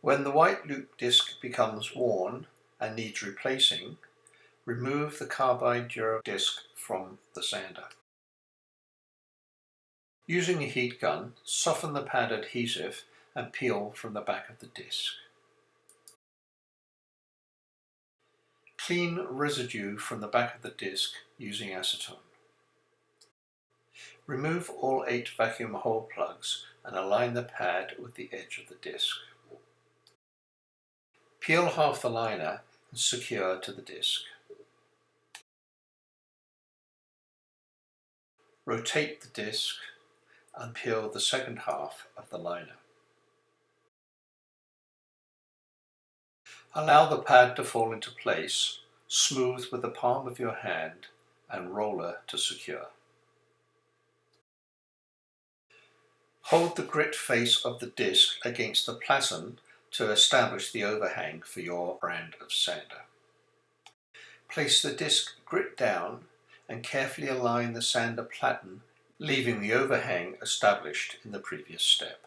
When the white loop disc becomes worn and needs replacing, remove the Carbide DuraGRIT disc from the sander. Using a heat gun, soften the pad adhesive and peel from the back of the disc. Clean residue from the back of the disc using acetone. Remove all 8 vacuum hole plugs and align the pad with the edge of the disc. Peel half the liner and secure to the disc. Rotate the disc and peel the second half of the liner. Allow the pad to fall into place, smooth with the palm of your hand and roller to secure. Hold the grit face of the disc against the platen to establish the overhang for your brand of sander. Place the disc grit down and carefully align the sander platen, leaving the overhang established in the previous step.